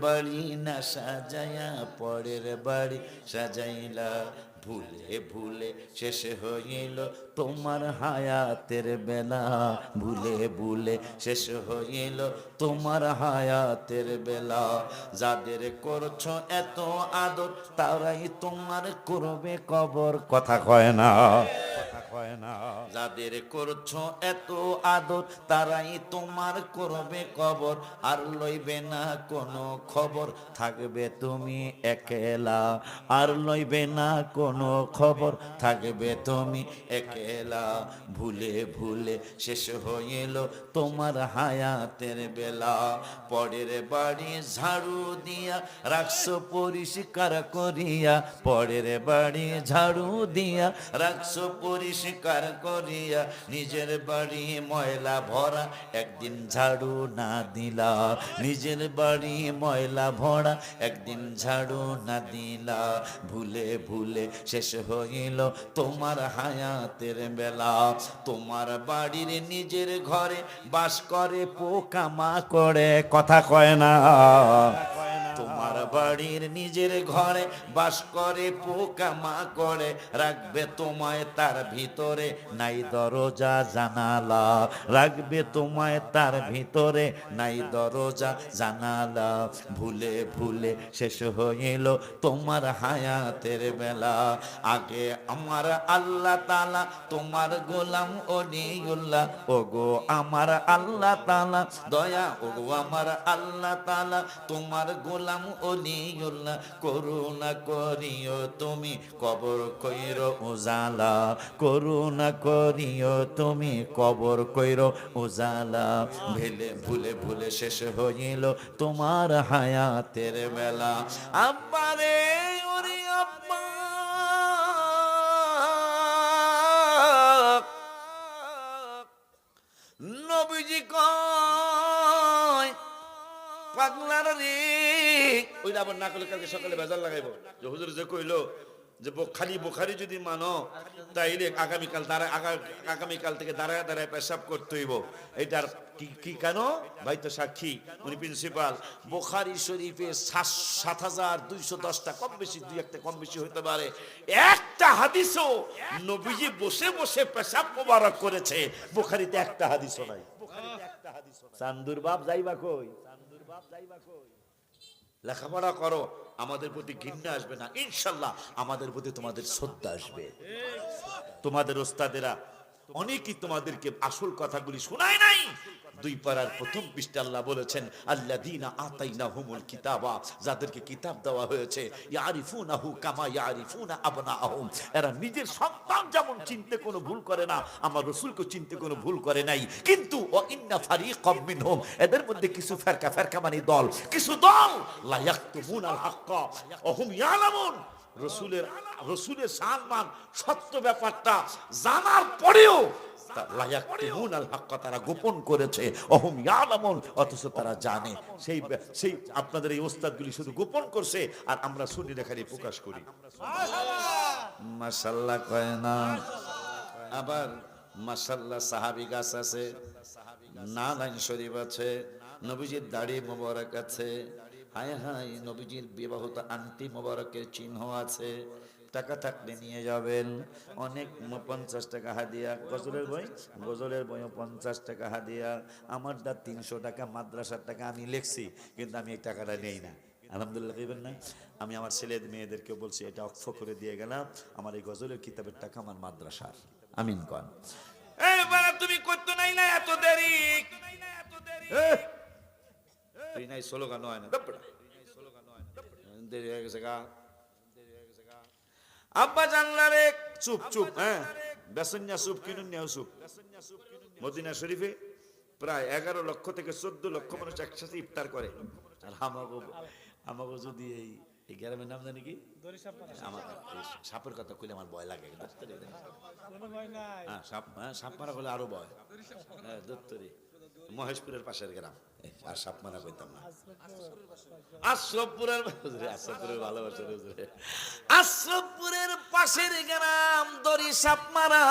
বাড়ি না সাজায়া পরের বাড়ি সাজাইলা, ভুলে ভুলে শেষ হইল তোমার হায়াতের বেলা, ভুলে ভুলে শেষ হইল তোমার হায়াতের বেলা। যাদের করছো এত আদর তারাই তোমার করবে কবর, কথা কয় না, যাদের করছো এত আদর তারাই তোমার করবে কবর, আর লইবে না কোনো খবর থাকবে তুমি একেলা, আর লইবে না কোনো খবর থাকবে তুমি একেলা, ভুলে ভুলে শেষ হইল তোমার হায়াতের বেলা। পরের বাড়ি ঝাড়ু দিয়া রাখছো পরিষ্কার করিয়া, পরের বাড়ি ঝাড়ু দিয়া রাখছো পরিষ্কার করিয়া, নিজের বাড়ি ময়লা ভরা একদিন ঝাড়ু না দিলা, নিজের বাড়ি ময়লা ভরা একদিন ঝাড়ু না দিলা, ভুলে ভুলে শেষ হইল তোমার হায়াতের বেলা। তোমার বাড়ির নিজের ঘরে বাস করে পোকামাকড়ে, কথা কয় না, তোমার বাড়ির নিজের ঘরে বাস করে পোকামাকড়ে, রাখবে তোমায় তার ভিতরে নাই দরজা জানালা, রাখবে তোমায় তার ভিতরে নাই দরজা জানালা, ভুলে ভুলে শেষ হইল তোমার হায়াতের বেলা। আগে আমার আল্লাহ তাআলা তোমার গোলাম ওলিউল্লাহ, ওগো আমার আল্লাহ তাআলা দয়া, ওগো আমার আল্লাহ তাআলা তোমার গোলাম ওলিউল্লাহ, করুণা করিও তুমি কবর কইরো উজালা, করুণা করিও তুমি কবর কইরো উজালা, ভুলে ভুলে ভুলে শেষ হইল তোমার হায়াতের বেলা। আব্বারে ওরে আব্বা, নবীজি কয় পাগলার রে, ওইটা আবার না করলে কালকে সকালে বেজার লাগাইবো যে হুজুর যে কইলো যে খালি বুখারি যদি মানো তাইলে আগামীকাল থেকে দাঁড়ায় দাঁড়ায় পেশাব করতে হইব। এটার কি কেন ভাই তো সাক্ষী, উনি প্রিন্সিপাল। বুখারী শরীফে ৭,২১০টা কম বেশি, দুই একটা কম বেশি হইতে পারে, একটা হাদিসও নবীজি বসে বসে পেশাব মোবারক করেছে বুখারীতে একটা হাদিসও নাই। চান্দুর বাপ যাইবা কই, লেখাপড়া করো, আমাদের প্রতি ঘৃণা আসবে না ইনশাল্লাহ, আমাদের প্রতি তোমাদের শ্রদ্ধা আসবে। তোমাদের ওস্তাদেরা অনেকেই তোমাদেরকে আসল কথাগুলি শোনায় নাই। 2 পারার প্রথম পৃষ্ঠা আল্লাহ বলেছেন আল্লাযীনা আতাইনাহুমুল কিতাবা, যাদেরকে কিতাব দেওয়া হয়েছে, ইয়ারিফুনাহু কামা ইয়ারিফুনা আবনাআহুম, এরা নিজের সন্তান যেমন চিনতে কোনো ভুল করে না, আমার রাসূলকে চিনতে কোনো ভুল করে নাই। কিন্তু ওয়া ইন্না ফারীকাম মিনহুম, এদের মধ্যে কিছু ফেরকা, ফেরকা মানে দল, কিছু দল লা ইয়াকতুমুনাল হাক্কা ওয়া হুম ইয়ালামুন, রসুলের সম্মান সত্য ব্যাপারটা জানার পরেও তারা গোপন করেছে, অহুম ইয়ালামুন, অথচ তারা জানে। সেই আপনাদের এই ওস্তাদগুলি শুধু গোপন করছে আর আমরা শুনি দেখারি প্রকাশ করি। মাশাআল্লাহ কয় না। আবার মাশাআল্লাহ সাহাবী গাছ আছে, নালাইন শরীফ আছে, নবীজির দাড়ি মোবারক আছে, হায় হায় নবীজির বিবাহিত আন্টি মোবারকের চিহ্ন আছে। টাকা থাকলে নিয়ে যাবেন, অনেক 50 টাকা হাদিয়া, গজলের বইও 50 টাকা হাদিয়া, আমার দা 300 টাকা মাদ্রাসার টাকা আমি লিখছি, কিন্তু আমি এই টাকাটা নেই না। আলহামদুলিল্লাহ কইবেন না? আমি আমার ছেলে মেয়েদেরকে বলছি এটা অক্ষ করে দিয়ে গেলাম, আমার এই গজলের কিতাবের টাকা আমার মাদ্রাসার। আমিন কন। এই বাবা তুমি কইতো নাই না এত দেরি, তুই নাই স্লোগান হয় না, দেরি হয়ে গেছে গা। আব্বা জানলারে চুপ চুপ, হ্যাঁ বেসন্যা চুপ, কিনুন নেও চুপ। মদিনা শরীফে প্রায় 11 লক্ষ থেকে 14 লক্ষ মানুষ একসাথে ইফতার করে। আর আমাকে যদি এই গ্রামের নাম জানি কি, আমার সাপের কথা কইলে আমার ভয় লাগে, সাপ মারা করলে আরো ভয়। হ্যাঁ দত্তরি মহেশপুরের পাশের গ্রাম, আর সাপ মারা কইতাম না। আশরাফপুরের ভালোবাসা, আশরাফপুরের পাশের গ্রাম দড়ি সাপ মারা।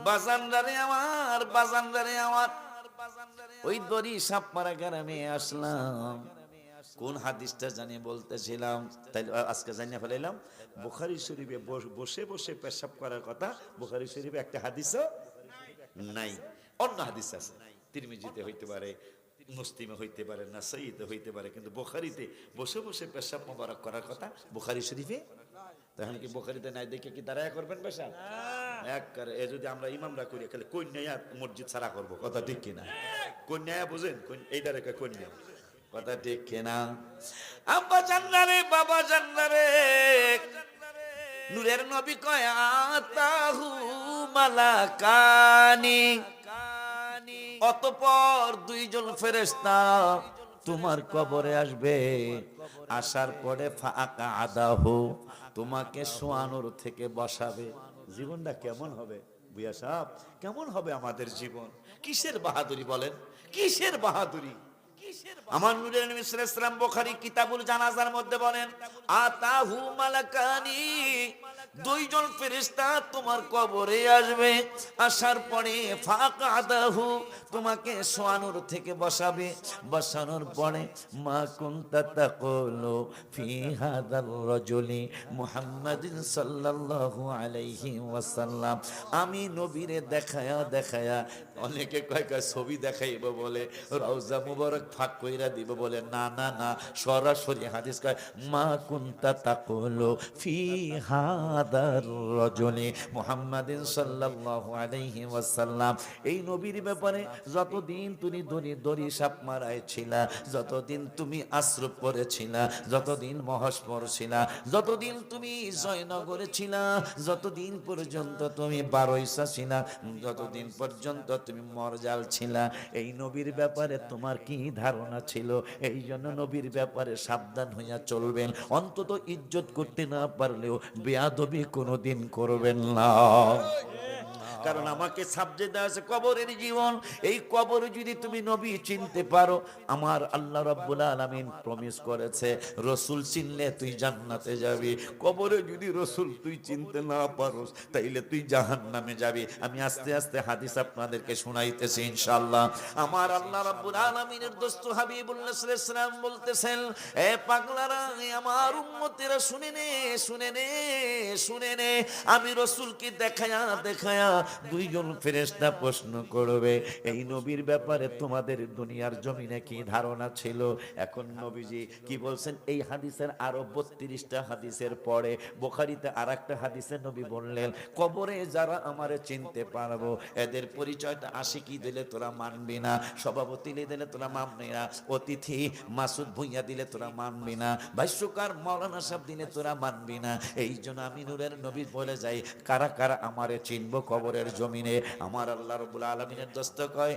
বাজানদারে আমার, বাজানদারে আমার, ওই দড়ি সাপ মারা গ্রামে আসলাম। কোন হাদিসটা জানি বলতেছিলাম, তাই আজকে জানিয়ে ফেলাইলাম। বুখারী শরীফে বসে বসে পেশাব করার কথা বুখারী শরীফে একটা হাদিসও নাই, অন্য হাদিস আছে। তিরমিজিতে হইতে পারে, মুসলিমে হইতে পারে, নাসাইতে হইতে পারে, কিন্তু বুখারীতে বসে বসে পেশাব মোবারক করার কথা বুখারী শরীফে। তখন কি বুখারীতে নাই দেখে কি দাঁড়ায় করবেন পেশাব? এক করে এ যদি আমরা ইমামরা করি খালি কন্যা মসজিদ ছাড়া করবো, কথা ঠিক কিনা? কন্যা বুঝেন, এইটা রেখে কন্যা, কথা ঠিক কিনা? আব্বা জান্নারে, বাবা জান্নারে, নূরের নবী কয় আতাহু মালাকানি, অতঃপর দুইজন ফেরেশতা তোমার কবরে আসবে। আসার পরে ফাঁকা আদাহু, তোমাকে শোয়ানোর থেকে বসাবে। জীবনটা কেমন হবে বুয়া সাহেব, কেমন হবে আমাদের জীবন? কিসের বাহাদুরি বলেন, কিসের বাহাদুরি? আমার নূরের নবী সাল্লাল্লাহু আলাইহি ওয়াসাল্লাম বুখারী কিতাবুল জানাজার মধ্যে বলেন আতাহু মালাকানি, দুইজন ফেরেশতা তোমার কবরে আসবে। আসার পরে ফাকাদাহু, তোমাকে শোয়ানোর থেকে বসাবে। বসানোর পরে মা কুনতা তাকুলু ফি হাদার রাজুলি মুহাম্মাদিন সাল্লাল্লাহু আলাইহি ওয়াসাল্লাম, আমি নবীরে দেখায়া দেখায়া, অনেকে কয় কয় ছবি দেখাইব বলে, রওজা মুবারক ফাঁক কইরা দিব বলে, না না না, সরাসরি হাদিস কয় মা কুনতা তাকুলু ফি হাদার রাজুলি মুহাম্মাদিন সাল্লাল্লাহু আলাইহি ওয়াসাল্লাম, এই নবীর ব্যাপারে যতদিন তুমি দড়ি সাপ মারায় ছিলা, যতদিন তুমি আশ্রব পড়েছিলা, যতদিন মহস পড়ছিলা, যতদিন তুমি জয়নগরে ছিলা, যতদিন পর্যন্ত তুমি বারৈসা ছিলা, যতদিন পর্যন্ত তুমি মরজাল ছিলা, এই নবীর ব্যাপারে তোমার কি ধারণা ছিল? এই জন্য নবীর ব্যাপারে সাবধান হইয়া চলবেন। অন্তত ইজ্জত করতে না পারলেও বেয়াদবি কোনোদিন করবেন না। কারণ আমাকে সাবজেক্ট দেওয়া আছে কবরের জীবন। এই কবরে যদি তুমি নবী চিনতে পারো, আমার আল্লাহ রাব্বুল আলামিন প্রমিস করেছে রসুল চিনলে তুই জান্নাতে যাবি। কবরে যদি রসুল তুই চিনতে না পারোস, তাইলে তুই জাহান্নামে যাবি। আমি আস্তে আস্তে হাদিস আপনাদেরকে শোনাইতেছি ইনশাআল্লাহ। আমার আল্লাহ রাব্বুল আলামিনের দোস্ত হাবিবুল্লাহ সাল্লাল্লাহু আলাইহি ওয়াসাল্লাম বলতেছেন, এ পাগলারা, আমার উম্মতেরা শুনে নে, শুনে নে, শুনে নে, আমি রসুলকে দেখায়া দেখায়া দুইজন ফেরেশতা প্রশ্ন করবে, এই নবীর ব্যাপারে তোমাদের দুনিয়ার জমিনে কি ধারণা ছিল? এখন নবীজি কি বলছেন? এই হাদিসের আরো 32টা হাদিসের পরে বুখারীতে আরেকটা হাদিসে নবী বললেন, কবরে যারা আমারে চিনতে পারবো, এদের পরিচয়টা আশিকি দিলে তোরা মানবি না, সভাপতি দিলে তোরা মানবি না, অতিথি মাসুদ ভুইয়া দিলে তোরা মানবি না, ভাষ্যকার মাওলানা সাহেব দিলে তোরা মানবি না। এই জন্য আমি নূরের নবী বলে যাই, কারা কারা আমারে চিনবো কবরের জমিনে? আমার আল্লাহ রাব্বুল আলামিনের দোস্ত কয়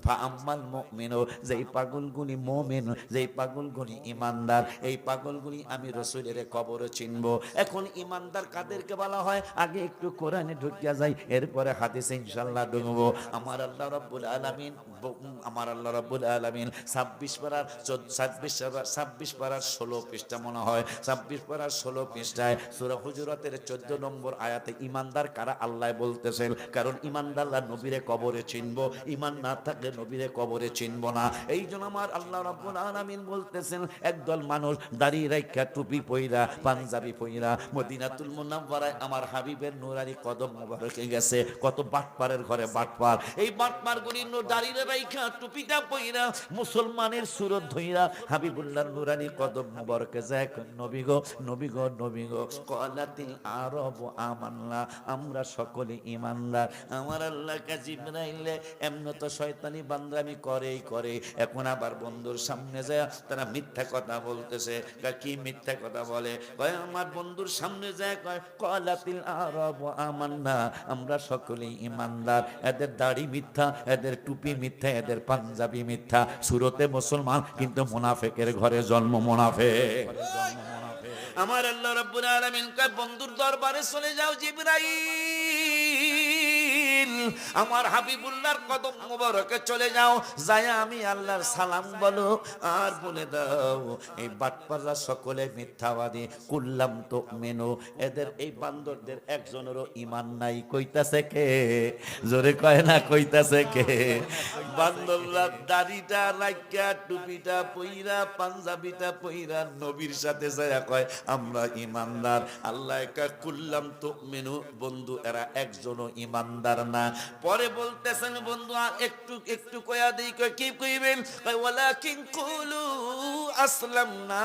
ফাআম্মাল মুমিনু, যেই পাগলগুলি মুমিন, যেই পাগলগুলি ঈমানদার, এই পাগলগুলি আমি রাসূলের কবরে চিনবো। এখন ঈমানদার কাদেরকে বলা হয়? আগে একটু কোরআনে ঢুকিয়া যাই, এরপরে হাদিসে ইনশাআল্লাহ ঢুকবো। আমার আল্লাহ রাব্বুল আলামিন 26 পারার 16 পৃষ্ঠা মনে হয়, 26 পারার 16 পৃষ্ঠায় সূরা হুজুরাতের 14 নম্বর আয়াতে ঈমানদার কারা আল্লাহ বলতেছেন। কারণ ঈমানদাররা নবীরে কবরে চিনবো, ঈমান না থাকলে নবীরে কবরে চিনবো না। এই জন্য আমার আল্লাহ রাব্বুল আলামিন বলতেছেন, একদল মানুষ দাড়ি রাইখা টুপি পইরা পাঞ্জাবি পইরা মদিনাতুল মুনাওয়ারায় আমার হাবিবের নুরানি কদম মোবারকে গেছে। কত বাটপারের ঘরে বাটপার, এই বাটপারগুলি দাড়ি রাইখা টুপিটা পইরা মুসলমানের সুরত ধইরা হাবিবুল্লাহর নুরানি কদম মোবারকে যায়, নবী গো, নবী গো, নবী গো, ক্বালাতিল আরব আমান্না, আমরা সকলে ঈমানদার। আমার আল্লাহ কা জিবরাইল এমন তো শয়তানি বান্দামি করেই করে। এখন আবার বন্ধুর সামনে যায় তারা মিথ্যা কথা বলতেছে। কি মিথ্যা কথা বলে? কয় আমার বন্ধুর সামনে যায় কয় ক্বালাতিল আরব আমান্না, আমরা সকলেই ঈমানদার। এদের দাড়ি মিথ্যা, এদের টুপি মিথ্যা, এদের পাঞ্জাবি মিথ্যা, সুরতে মুসলমান কিন্তু মুনাফিকের ঘরে জন্ম মুনাফিক। আমার আল্লাহ রাব্বুল আলামিন কয় বন্ধুর দরবারে চলে যাও জিবরাইল, জিবরিল আমার হাবিবুল্লাহর কদম মোবারকে চলে যাও, যায় আমি আল্লাহর সালাম বলো আর বলে দাও এই বাটপাররা সকলে মিথ্যাবাদী, কুল্লাম তো মেনো, এদের এই বান্দরদের একজনেরও ঈমান নাই। কইতাছে কে? জোরে কয় না কইতাছে কে? বান্দররা দাড়িটা রাইখা টুপিটা পইরা পাঞ্জাবিটা পইরা নবীর সাথে যায় কয় আমরা ঈমানদার। আল্লাহ কা কুল্লাম তো মেনু, বন্ধু এরা একজনও ঈমানদার না। পরে বলতেছেন বন্ধু আর একটু একটু কয়া দেই, কয় কি কইবেন? কয় ওয়ালাকিন কুলু আসলামনা।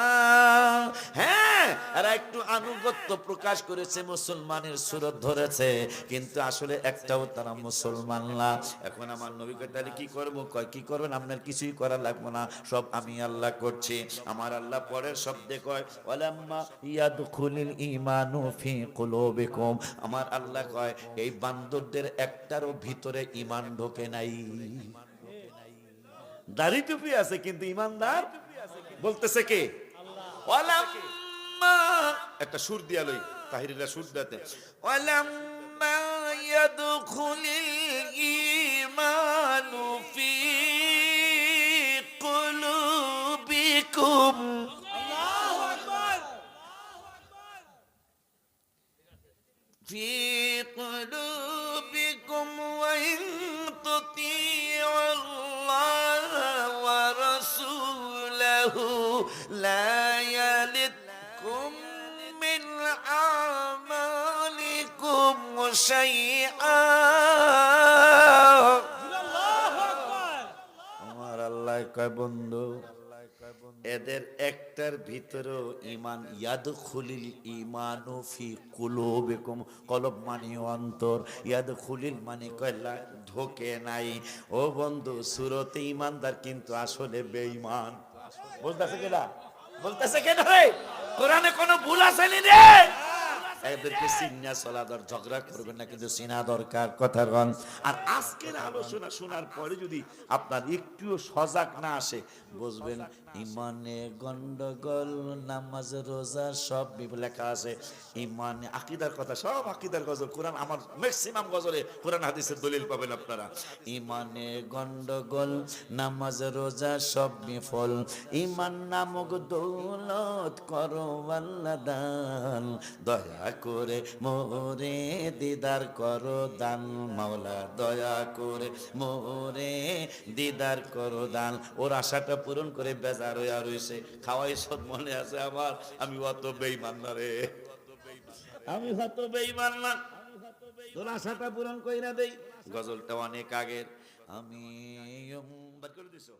হ্যাঁ, এরা একটু আনুগত্য প্রকাশ করেছে, মুসলমানের সুরত ধরেছে, কিন্তু আসলে একটাও তারা মুসলমান না। এখন আমার নবী কয় তাহলে কি করব? কয় কি করবেন? আপনার কিছুই করা লাগবে না, সব আমি আল্লাহ করছি। আমার আল্লাহ পরের শব্দে কয় ওয়ালাম্মা ইয়াদখুলিল ঈমানু ফি কুলুবিকুম, আমার আল্লাহ কয় এই বান্দরদের একটারও ভিতরে ঈমান ঢোকে নাই। দাড়ি টুপি আছে কিন্তু ঈমানদার বলতেছে কে? ওয়ালাম্মা, একটা সুর দিয়া লই, তাহিরিরা সুর দাতে, ওয়ালাম্মা ইয়াদখুলিল ঈমানু ফি কুলুবিকুম, আল্লাহু আকবার, ফি কুলুবিকুম ওয়া ইন তুতিউল্লাহ ওয়া রাসূলাহু লা ইয়ালিদকুম মিন আমালিকুম শাইআ। আমার আল্লাহ কয় বন্ধু এদের একটার ভিতরেও ঈমান, ইয়াদখুলিল ঈমানু ফি কুলুবিকুম, কলব মানে অন্তর, ইয়াদখুলিল মানে কয়লা ঢোকে নাই। ও বন্ধু সুরতে ঈমানদার কিন্তু আসলে বেঈমান। বলতেছে কেডা? বলতেছে কেডা রে? কোরআনে কোনো ভুল আছে নি রে? এদেরকে চিন্না চলা দর, ঝগড়া করবেন না কিন্তু চিনা দরকার, কথা কন। আর আজকের আলোচনা শোনার পরে যদি আপনার একটুও সজাগ না আসে, বুঝবেন ইমানে গন্ডগোল, নামাজ রোজা সব লেখা আছে। ইমানে আকীদার কথা, সব আকীদার গজল, কোরআন আমার ম্যাক্সিমাম গজলে কোরআন হাদিসের দলিল পাবেন আপনারা। ইমানে গন্ডগোল, নামাজ রোজা সব বিফল, ইমান নামক দৌলত করো আল্লাহ দান, দয়া করে মোরে দিদার করো দান, মাওলা দয়া করে মোরে দিদার করো দান। ওর আশাটা পূরণ করে বেজার হইয়া রইছে, খাওয়াই সব মনে আছে আমার, আমি অত বেঈমান না রে, আমি অত বেঈমান না, তোর আশাটা পূরণ কইরা দেই। গজলটা অনেক আগের, আমি করে দিছো।